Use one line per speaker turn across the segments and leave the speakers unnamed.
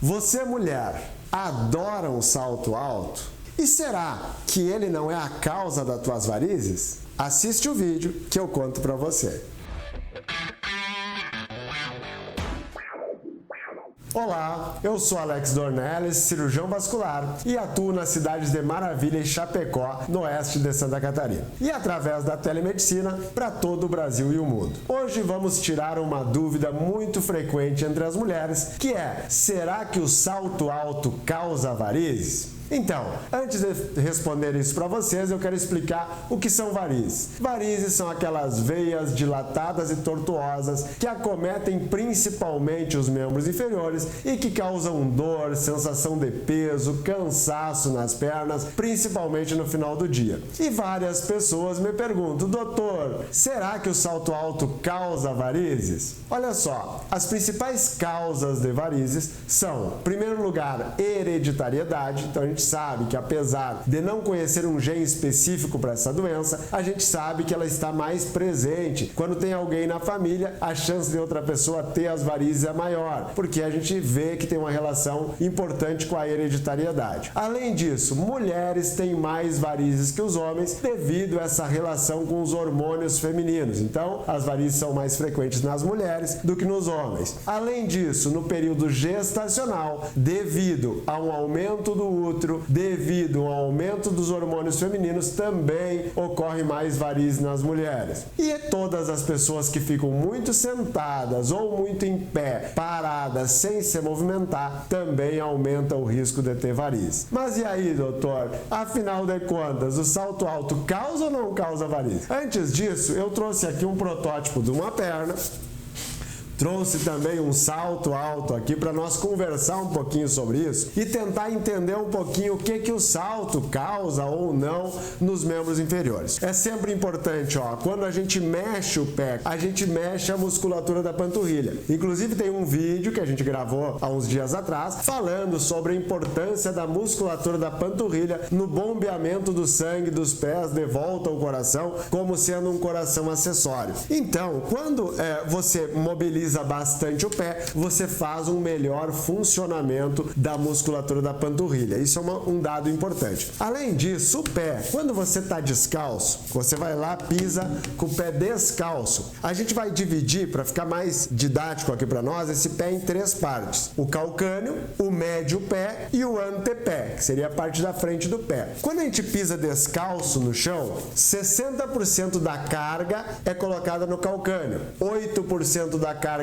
Você, mulher, adora um salto alto? E será que ele não é a causa das tuas varizes? Assiste o vídeo que eu conto pra você. Olá, eu sou Alex Dornelles, cirurgião vascular e atuo nas cidades de Maravilha e Chapecó, no oeste de Santa Catarina. E através da telemedicina para todo o Brasil e o mundo. Hoje vamos tirar uma dúvida muito frequente entre as mulheres, que é: será que o salto alto causa varizes? Então, antes de responder isso para vocês, eu quero explicar o que são varizes. Varizes são aquelas veias dilatadas e tortuosas que acometem principalmente os membros inferiores e que causam dor, sensação de peso, cansaço nas pernas, principalmente no final do dia. E várias pessoas me perguntam: doutor, será que o salto alto causa varizes? Olha só, as principais causas de varizes são, em primeiro lugar, hereditariedade. Então a gente sabe que, apesar de não conhecer um gene específico para essa doença, a gente sabe que ela está mais presente. Quando tem alguém na família, a chance de outra pessoa ter as varizes é maior, porque a gente vê que tem uma relação importante com a hereditariedade. Além disso, mulheres têm mais varizes que os homens devido a essa relação com os hormônios femininos. Então, as varizes são mais frequentes nas mulheres do que nos homens. Além disso, no período gestacional, devido a um aumento do útero, devido ao aumento dos hormônios femininos, também ocorre mais varizes nas mulheres. E todas as pessoas que ficam muito sentadas ou muito em pé, paradas, sem se movimentar, também aumenta o risco de ter varizes. Mas e aí, doutor? Afinal de contas, o salto alto causa ou não causa varizes? Antes disso, eu trouxe aqui um protótipo de uma perna. Trouxe também um salto alto aqui para nós conversar um pouquinho sobre isso e tentar entender um pouquinho o que o salto causa ou não nos membros inferiores. É sempre importante, quando a gente mexe o pé, a gente mexe a musculatura da panturrilha. Inclusive tem um vídeo que a gente gravou há uns dias atrás falando sobre a importância da musculatura da panturrilha no bombeamento do sangue dos pés de volta ao coração, como sendo um coração acessório. Então, quando você mobiliza bastante o pé, você faz um melhor funcionamento da musculatura da panturrilha. Isso é um dado importante. Além disso, o pé, quando você está descalço, você vai lá, pisa com o pé descalço. A gente vai dividir, para ficar mais didático aqui para nós, esse pé em três partes: o calcâneo, o médio pé e o antepé, que seria a parte da frente do pé. Quando a gente pisa descalço no chão, 60% da carga é colocada no calcâneo, 8% da carga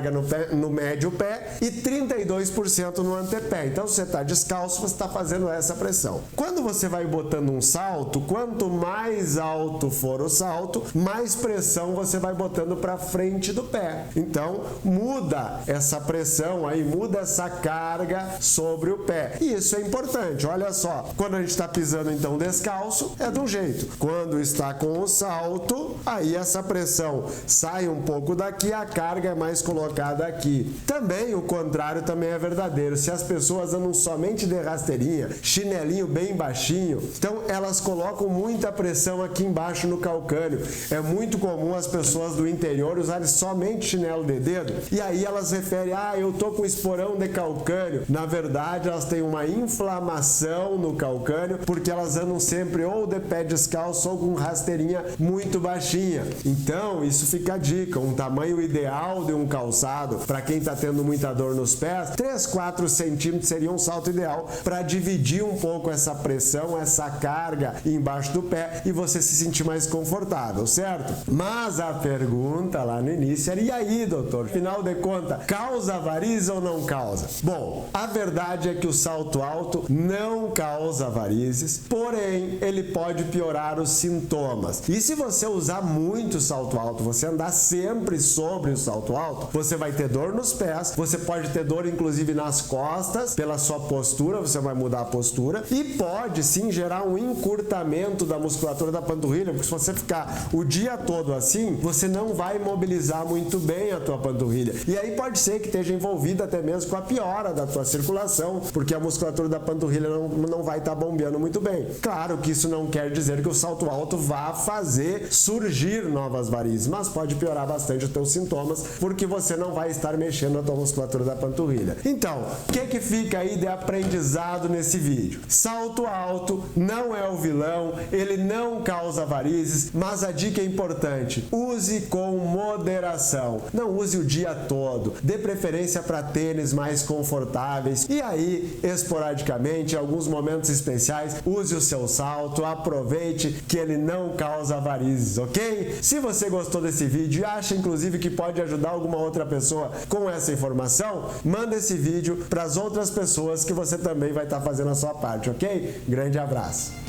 no médio pé e 32% no antepé. Então, se você está descalço, você está fazendo essa pressão. Quando você vai botando um salto, quanto mais alto for o salto, mais pressão você vai botando para frente do pé. Então, muda essa pressão aí, muda essa carga sobre o pé. E isso é importante. Olha só, quando a gente está pisando então descalço, é de um jeito. Quando está com o salto, aí essa pressão sai um pouco daqui, a carga é mais colocada aqui. Também o contrário também é verdadeiro. Se as pessoas andam somente de rasteirinha, chinelinho bem baixinho, então elas colocam muita pressão aqui embaixo no calcâneo. É muito comum as pessoas do interior usarem somente chinelo de dedo e aí elas referem: eu tô com esporão de calcâneo. Na verdade, elas têm uma inflamação no calcâneo porque elas andam sempre ou de pé descalço ou com rasteirinha muito baixinha. Então, isso fica a dica: um tamanho ideal de um calçado para quem está tendo muita dor nos pés, 3, 4 centímetros seria um salto ideal para dividir um pouco essa pressão, essa carga embaixo do pé e você se sentir mais confortável, certo? Mas a pergunta lá no início era: e aí, doutor? Afinal de contas, causa varizes ou não causa? Bom, a verdade é que o salto alto não causa varizes, porém, ele pode piorar os sintomas. E se você usar muito salto alto, você andar sempre sobre o salto alto, você vai ter dor nos pés, você pode ter dor inclusive nas costas, pela sua postura, você vai mudar a postura, e pode sim gerar um encurtamento da musculatura da panturrilha, porque se você ficar o dia todo assim, você não vai mobilizar muito bem a tua panturrilha. E aí pode ser que esteja envolvida até mesmo com a piora da tua circulação, porque a musculatura da panturrilha não vai estar bombeando muito bem. Claro que isso não quer dizer que o salto alto vá fazer surgir novas varizes, mas pode piorar bastante os teus sintomas, porque você você não vai estar mexendo na tua musculatura da panturrilha. Então, o que fica aí de aprendizado nesse vídeo? Salto alto não é o vilão, ele não causa varizes, mas a dica é importante: use com moderação. Não use o dia todo. Dê preferência para tênis mais confortáveis e aí, esporadicamente, em alguns momentos especiais, use o seu salto, aproveite que ele não causa varizes, ok? Se você gostou desse vídeo e acha inclusive que pode ajudar alguma outra pessoa com essa informação, manda esse vídeo para as outras pessoas que você também vai estar fazendo a sua parte, ok? Grande abraço!